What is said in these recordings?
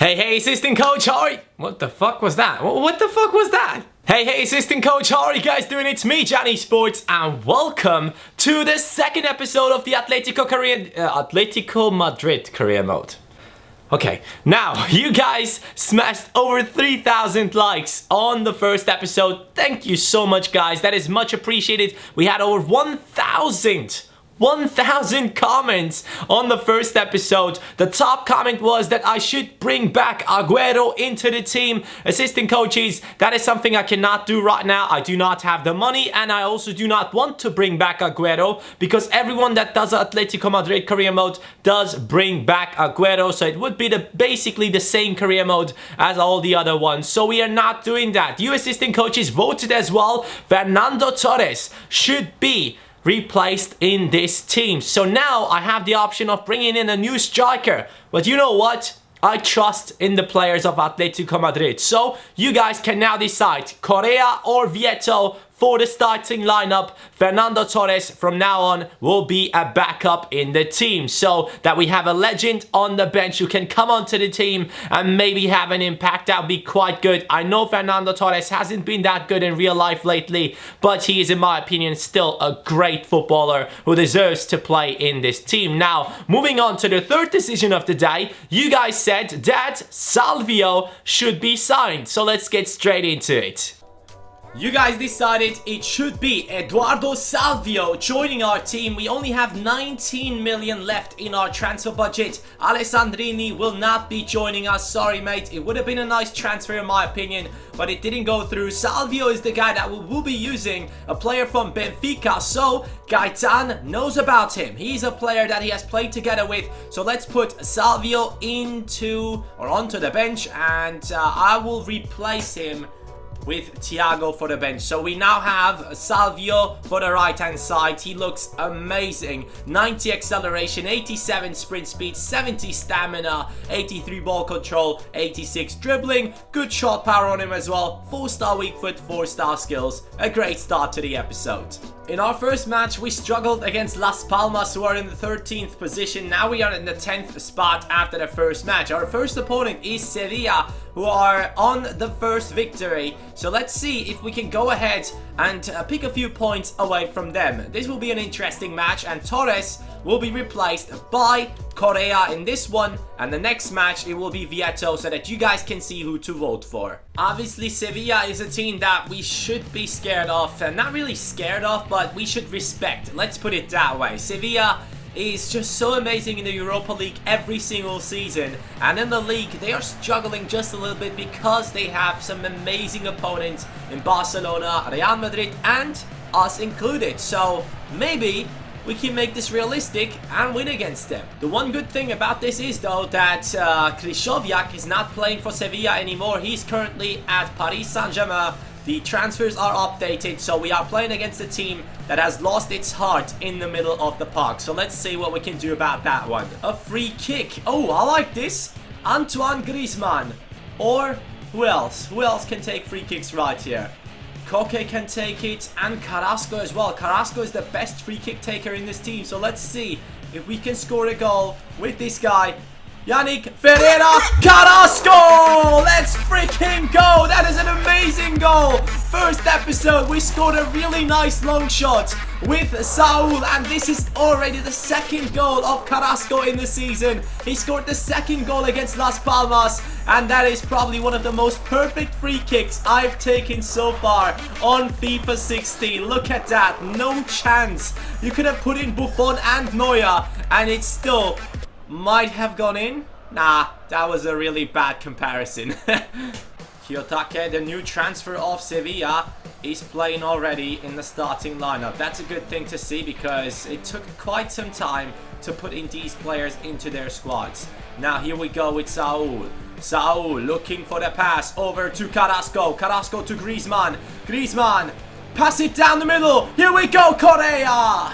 Hey, assistant coach, how are you? What the fuck was that? What the fuck was that? Hey, assistant coach, how are you guys doing? It's me, Johnny Sports, and welcome to the second episode of the Atletico Madrid Career Mode. Okay, now, you guys smashed over 3,000 likes on the first episode. Thank you so much, guys. That is much appreciated. We had over 1,000 comments on the first episode. The top comment was that I should bring back Aguero into the team. Assistant coaches, that is something I cannot do right now. I do not have the money, and I also do not want to bring back Aguero because everyone that does Atletico Madrid Career Mode does bring back Aguero, so it would be basically the same career mode as all the other ones. So we are not doing that. You assistant coaches voted as well. Fernando Torres should be replaced in this team. So now I have the option of bringing in a new striker. But you know what? I trust in the players of Atletico Madrid. So you guys can now decide Correa or Vieto for the starting lineup. Fernando Torres from now on will be a backup in the team, so that we have a legend on the bench who can come onto the team and maybe have an impact. That would be quite good. I know Fernando Torres hasn't been that good in real life lately, but he is, in my opinion, still a great footballer who deserves to play in this team. Now, moving on to the third decision of the day, you guys said that Salvio should be signed, so let's get straight into it. You guys decided it should be Eduardo Salvio joining our team. We only have 19 million left in our transfer budget. Alessandrini will not be joining us. Sorry, mate. It would have been a nice transfer in my opinion, but it didn't go through. Salvio is the guy that we will be using, a player from Benfica. So Gaetan knows about him. He's a player that he has played together with. So let's put Salvio onto the bench, and I will replace him with Thiago for the bench. So we now have Salvio for the right hand side. He looks amazing. 90 acceleration, 87 sprint speed, 70 stamina, 83 ball control, 86 dribbling, good shot power on him as well. 4-star weak foot, 4-star skills. A great start to the episode. In our first match, we struggled against Las Palmas, who are in the 13th position. Now we are in the 10th spot after the first match. Our first opponent is Sevilla, who are on the first victory. So let's see if we can go ahead and pick a few points away from them. This will be an interesting match, and Torres will be replaced by Correa in this one, and the next match it will be Vieto, so that you guys can see who to vote for. Obviously, Sevilla is a team that we should be scared of, and not really scared of, but we should respect. Let's put it that way. Sevilla is just so amazing in the Europa League every single season, and in the league they are struggling just a little bit because they have some amazing opponents in Barcelona, Real Madrid, and us included. So maybe we can make this realistic and win against them. The one good thing about this is though that Krychowiak is not playing for Sevilla anymore. He's currently at Paris Saint-Germain. The transfers are updated, so we are playing against a team that has lost its heart in the middle of the park. So let's see what we can do about that one. A free kick. Oh, I like this. Antoine Griezmann. Or who else? Who else can take free kicks right here? Koke can take it, and Carrasco as well. Carrasco is the best free kick taker in this team. So let's see if we can score a goal with this guy. Yannick Ferreira Carrasco! Let's freaking go! That is an amazing goal! First episode, we scored a really nice long shot with Saul, and this is already the second goal of Carrasco in the season. He scored the second goal against Las Palmas, and that is probably one of the most perfect free kicks I've taken so far on FIFA 16. Look at that, no chance. You could have put in Buffon and Neuer, and it still might have gone in. Nah, that was a really bad comparison. Kiyotake, the new transfer of Sevilla, is playing already in the starting lineup. That's a good thing to see because it took quite some time to put in these players into their squads. Now here we go with Saul. Saul looking for the pass over to Carrasco. Carrasco to Griezmann. Griezmann, pass it down the middle. Here we go, Correa.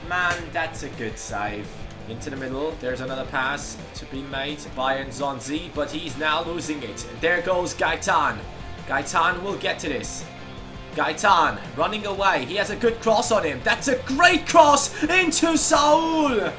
Man, that's a good save. Into the middle, there's another pass to be made by Nzonzi, but he's now losing it. There goes Gaetan. Gaetan will get to this. Gaetan running away. He has a good cross on him. That's a great cross into Saul.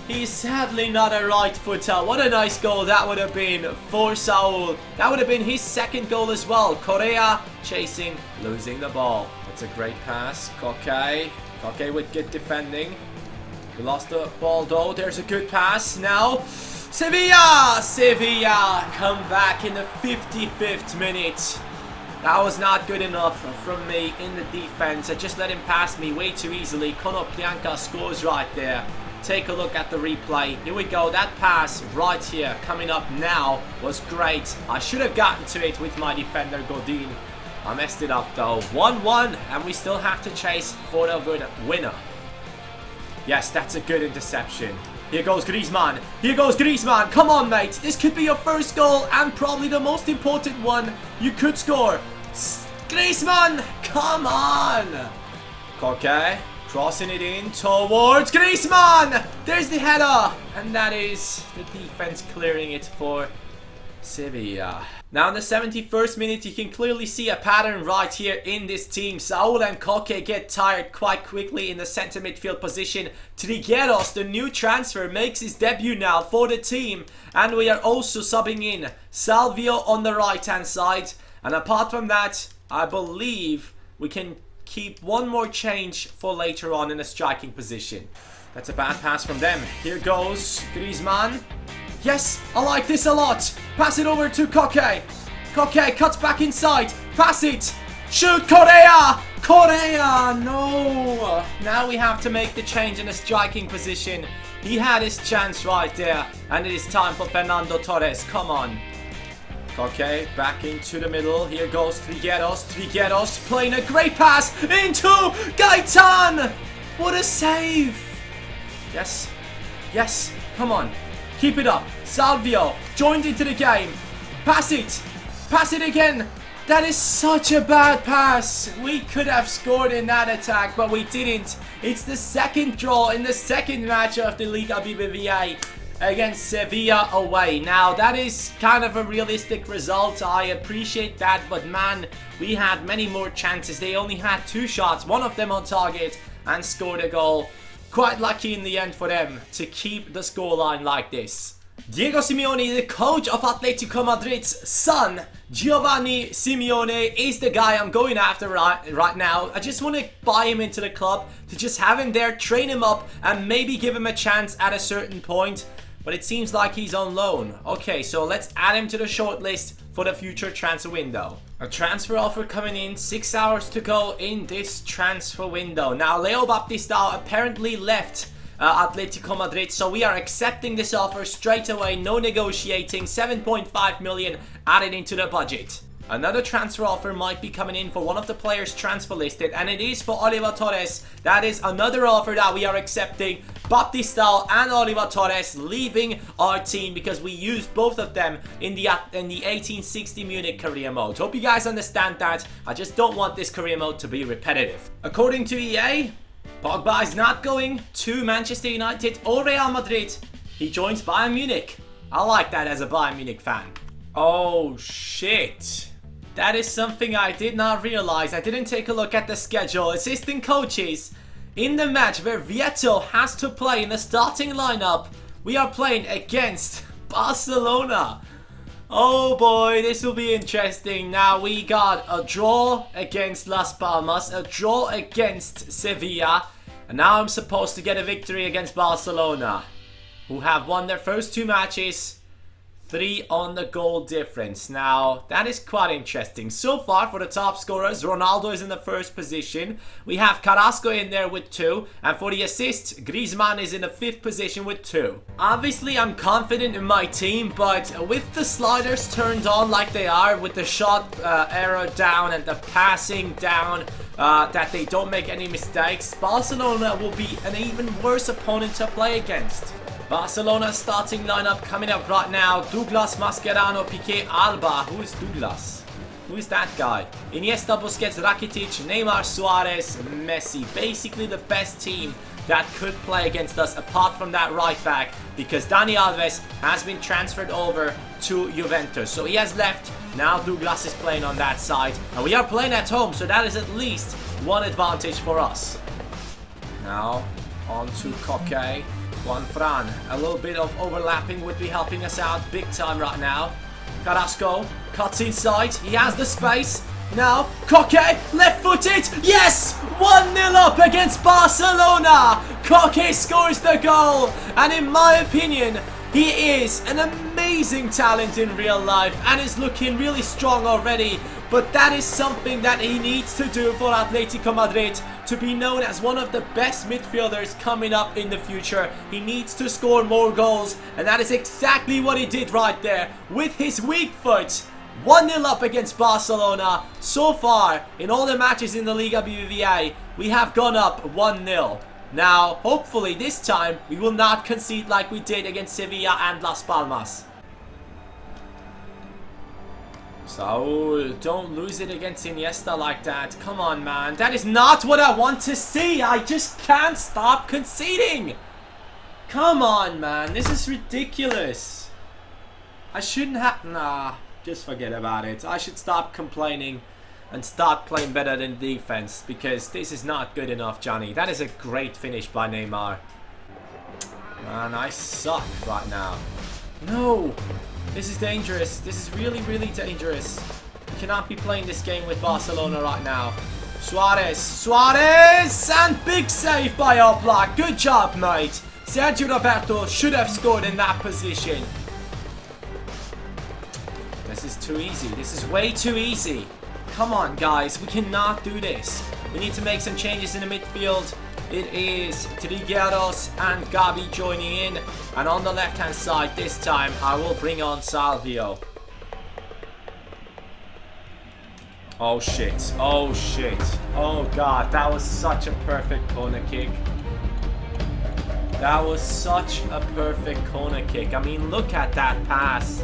He's sadly not a right footer. What a nice goal that would have been for Saul. That would have been his second goal as well. Correa chasing, losing the ball. That's a great pass. Koke. Koke with good defending. We lost the ball though. There's a good pass. Now, Sevilla! Sevilla come back in the 55th minute. That was not good enough from me in the defense. I just let him pass me way too easily. Konoplyanka scores right there. Take a look at the replay. Here we go. That pass right here coming up now was great. I should have gotten to it with my defender Godin. I messed it up though. 1-1 and we still have to chase for the winner. Yes, that's a good interception. Here goes Griezmann. Here goes Griezmann. Come on, mate. This could be your first goal and probably the most important one you could score. Griezmann, come on. Koke crossing it in towards Griezmann. There's the header. And that is the defense clearing it for Sevilla. Now in the 71st minute, you can clearly see a pattern right here in this team. Saul and Koke get tired quite quickly in the center midfield position. Trigueros, the new transfer, makes his debut now for the team. And we are also subbing in Salvio on the right hand side. And apart from that, I believe we can keep one more change for later on in the striking position. That's a bad pass from them. Here goes Griezmann. Yes, I like this a lot. Pass it over to Koke. Koke cuts back inside. Pass it. Shoot, Correa. Correa, no. Now we have to make the change in the striking position. He had his chance right there. And it is time for Fernando Torres. Come on. Koke back into the middle. Here goes Trigueros. Trigueros playing a great pass into Gaetan. What a save. Yes. Yes. Come on. Keep it up. Salvio joined into the game. Pass it. Pass it again. That is such a bad pass. We could have scored in that attack, but we didn't. It's the second draw in the second match of the Liga BBVA against Sevilla away. Now, that is kind of a realistic result. I appreciate that, but man, we had many more chances. They only had 2 shots, one of them on target, and scored a goal. Quite lucky in the end for them to keep the scoreline like this. Diego Simeone, the coach of Atletico Madrid's son, Giovanni Simeone, is the guy I'm going after right now. I just want to buy him into the club, to just have him there, train him up, and maybe give him a chance at a certain point. But it seems like he's on loan. Okay, so let's add him to the shortlist for the future transfer window. A transfer offer coming in, 6 hours to go in this transfer window. Now, Leo Baptistao apparently left Atletico Madrid, so we are accepting this offer straight away, no negotiating. 7.5 million added into the budget. Another transfer offer might be coming in for one of the players transfer listed, and it is for Oliver Torres. That is another offer that we are accepting. Baptistao and Oliver Torres leaving our team because we used both of them in the 1860 Munich career mode. Hope you guys understand that. I just don't want this career mode to be repetitive. According to EA, Pogba is not going to Manchester United or Real Madrid. He joins Bayern Munich. I like that as a Bayern Munich fan. Oh shit. That is something I did not realize. I didn't take a look at the schedule. Assistant coaches, in the match where Vieto has to play in the starting lineup, we are playing against Barcelona. Oh boy, this will be interesting. Now we got a draw against Las Palmas, a draw against Sevilla, and now I'm supposed to get a victory against Barcelona, who have won their first 2 matches. 3 on the goal difference. Now, that is quite interesting. So far, for the top scorers, Ronaldo is in the first position. We have Carrasco in there with 2. And for the assists, Griezmann is in the 5th position with 2. Obviously, I'm confident in my team, but with the sliders turned on like they are, with the shot arrow down and the passing down, that they don't make any mistakes, Barcelona will be an even worse opponent to play against. Barcelona starting lineup coming up right now. Douglas, Mascherano, Piqué, Alba. Who is Douglas? Who is that guy? Iniesta, Busquets, Rakitic, Neymar, Suarez, Messi. Basically the best team that could play against us apart from that right back, because Dani Alves has been transferred over to Juventus. So he has left. Now Douglas is playing on that side. And we are playing at home, so that is at least one advantage for us. Now on to Koke. Juan Fran, a little bit of overlapping would be helping us out big time right now. Carrasco cuts inside. He has the space. Now, Koke, left-footed. Yes! 1-0 up against Barcelona. Koke scores the goal. And in my opinion, he is an amazing talent in real life and is looking really strong already. But that is something that he needs to do for Atletico Madrid to be known as one of the best midfielders coming up in the future. He needs to score more goals, and that is exactly what he did right there with his weak foot. 1-0 up against Barcelona. So far, in all the matches in the Liga BBVA, we have gone up 1-0. Now, hopefully this time, we will not concede like we did against Sevilla and Las Palmas. Saul, don't lose it against Iniesta like that. Come on, man. That is not what I want to see. I just can't stop conceding. Come on, man. This is ridiculous. I shouldn't have... Nah, just forget about it. I should stop complaining and start playing better than defense, because this is not good enough, Johnny. That is a great finish by Neymar. Man, I suck right now. No. This is dangerous. This is really, really dangerous. You cannot be playing this game with Barcelona right now. Suarez! And big save by Oblak. Good job, mate. Sergio Roberto should have scored in that position. This is too easy. This is way too easy. Come on, guys. We cannot do this. We need to make some changes in the midfield. It is Trigueros and Gabi joining in. And on the left-hand side this time, I will bring on Salvio. Oh, shit. Oh, shit. Oh, God. That was such a perfect corner kick. That was such a perfect corner kick. I mean, look at that pass.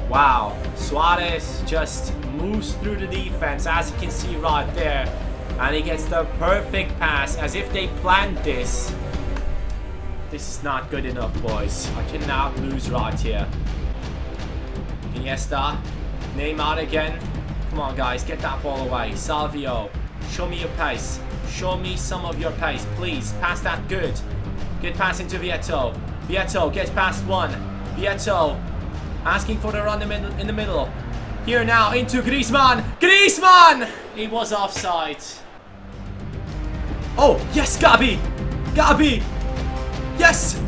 Wow. Suarez just moves through the defense, as you can see right there. And he gets the perfect pass, as if they planned this. This is not good enough, boys. I cannot lose right here. Iniesta. Neymar again. Come on, guys. Get that ball away. Salvio. Show me your pace. Show me some of your pace, please. Pass that good. Good pass into Vieto. Vieto gets past one. Vieto asking for the run in the middle. Here now into Griezmann. Griezmann! He was offside. Oh, yes, Gabi! Gabi! Yes!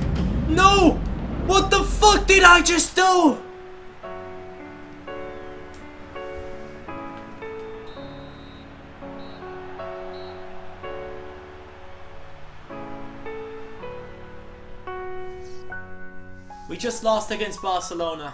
No! What the fuck did I just do? We just lost against Barcelona.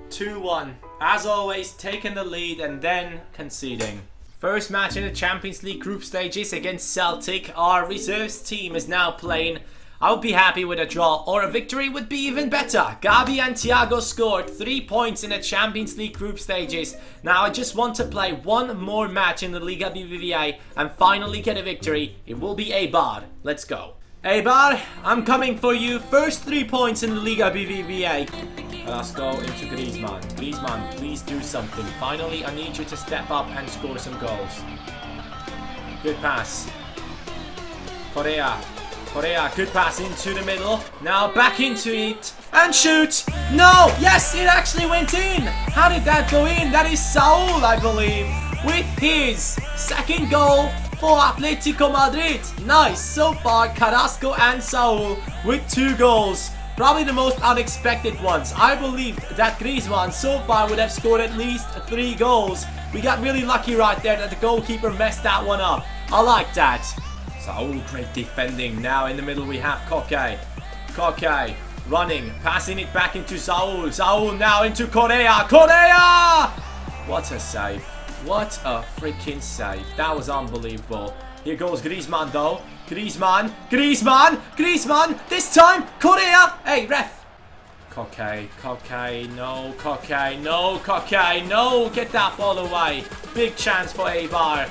2-1. As always, taking the lead and then conceding. First match in the Champions League group stages against Celtic. Our reserves team is now playing. I would be happy with a draw, or a victory would be even better. Gabi and Thiago scored 3 points in the Champions League group stages. Now I just want to play one more match in the Liga BBVA and finally get a victory. It will be Eibar. Let's go. Eibar, I'm coming for you. First 3 points in the Liga BBVA. Let's go into Griezmann. Griezmann, please do something. Finally, I need you to step up and score some goals. Good pass. Correa. Correa, good pass into the middle. Now back into it. And shoot. No. Yes, it actually went in. How did that go in? That is Saul, I believe, with his second goal for Atletico Madrid. Nice. So far, Carrasco and Saul with 2 goals. Probably the most unexpected ones. I believed that Griezmann so far would have scored at least 3 goals. We got really lucky right there that the goalkeeper messed that one up. I like that. Saul, great defending. Now in the middle we have Koke. Koke running, passing it back into Saul. Saul now into Correa. Correa! What a save. What a freaking save. That was unbelievable. Here goes Griezmann though. Griezmann. Griezmann. Griezmann. This time, Correa. Hey, ref. Koke. Koke. No. Koke. No. Koke. No. Get that ball away. Big chance for Eibar.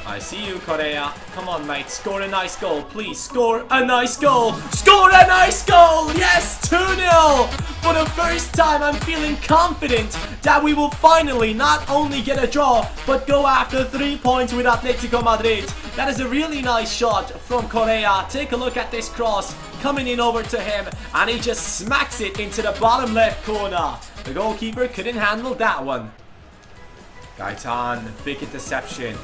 I see you, Correa. Come on, mate. Score a nice goal. Please, score a nice goal. Score a nice goal. Yes, 2-0. For the first time, I'm feeling confident that we will finally not only get a draw, but go after 3 points with Atletico Madrid. That is a really nice shot from Correa. Take a look at this cross coming in over to him, and he just smacks it into the bottom left corner. The goalkeeper couldn't handle that one. Gaetan, big interception.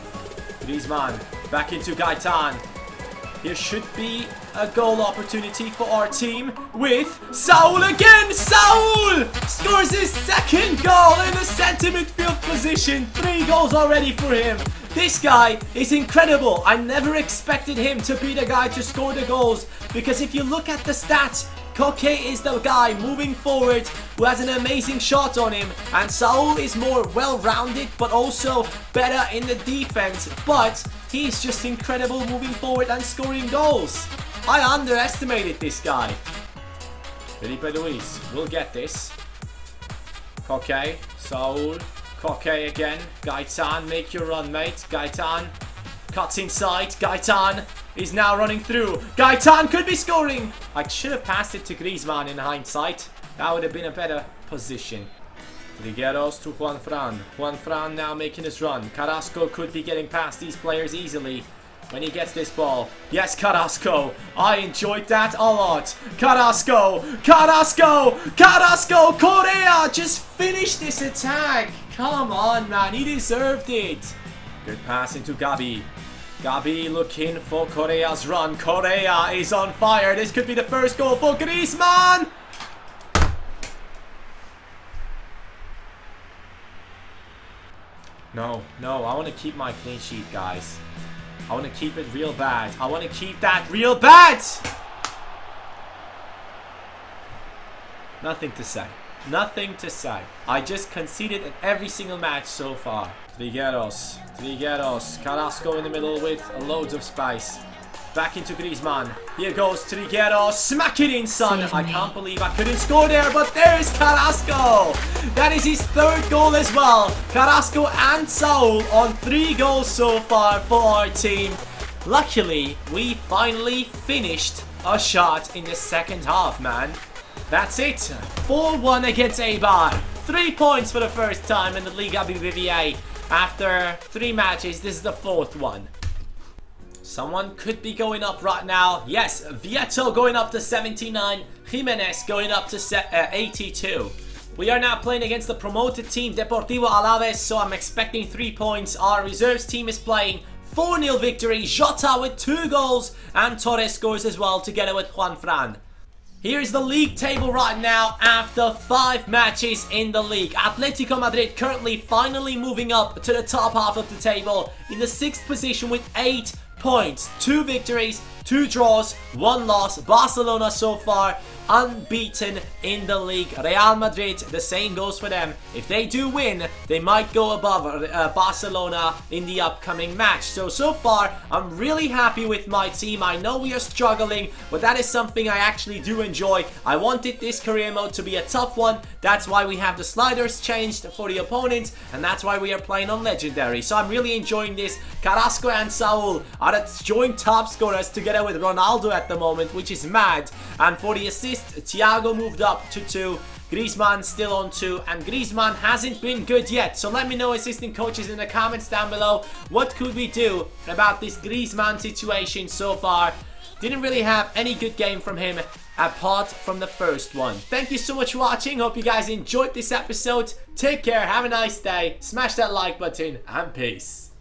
Griezmann, back into Gaetan. Here should be a goal opportunity for our team with Saul again. Saul scores his second goal in the centre midfield position. 3 goals already for him. This guy is incredible. I never expected him to be the guy to score the goals, because if you look at the stats, Koke is the guy moving forward who has an amazing shot on him, and Saul is more well-rounded but also better in the defense, but he's just incredible moving forward and scoring goals. I underestimated this guy. Felipe Luis will get this. Koke, Saul, Koke again. Gaetan, make your run, mate. Gaetan cuts inside. Gaetan is now running through. Gaetan could be scoring. I should have passed it to Griezmann in hindsight. That would have been a better position. Trigueros to Juan Fran. Juan Fran now making his run. Carrasco could be getting past these players easily when he gets this ball. Yes, Carrasco. I enjoyed that a lot. Carrasco. Carrasco. Carrasco. Correa just finished this attack. Come on, man. He deserved it. Good pass into Gabi. Gabi looking for Correa's run. Correa is on fire. This could be the first goal for Griezmann. No, I want to keep my clean sheet, guys. I want to keep it real bad. I want to keep that real bad. Nothing to say. Nothing to say. I just conceded in every single match so far. Trigueros. Carrasco in the middle with loads of space. Back into Griezmann. Here goes Trigueros. Smack it in, son. I can't believe I couldn't score there, but there's Carrasco. That is his 3rd goal as well. Carrasco and Saul on 3 goals so far for our team. Luckily, we finally finished a shot in the second half, man. That's it. 4-1 against Eibar. 3 points for the first time in the Liga BBVA. After 3 matches, this is the 4th one. Someone could be going up right now. Yes, Vieto going up to 79. Gimenez going up to 82. We are now playing against the promoted team, Deportivo Alaves, so I'm expecting 3 points. Our reserves team is playing 4-0 victory. Jota with 2 goals, and Torres scores as well together with Juan Fran. Here's the league table right now after 5 matches in the league. Atletico Madrid currently finally moving up to the top half of the table in the 6th position with 8 points. 2 victories, 2 draws, 1 loss. Barcelona so far unbeaten in the league. Real Madrid, the same goes for them. If they do win, they might go above Barcelona in the upcoming match. So far, I'm really happy with my team. I know we are struggling, but that is something I actually do enjoy. I wanted this career mode to be a tough one. That's why we have the sliders changed for the opponents, and that's why we are playing on legendary. So I'm really enjoying this. Carrasco and Saul are the joint top scorers together with Ronaldo at the moment, which is mad. And for the assist, Thiago moved up to 2. Griezmann still on 2, and Griezmann hasn't been good yet. So let me know, assistant coaches, in the comments down below, what could we do about this Griezmann situation so far. Didn't really have any good game from him apart from the first one. Thank you so much for watching. Hope you guys enjoyed this episode. Take care, have a nice day, smash that like button, and peace.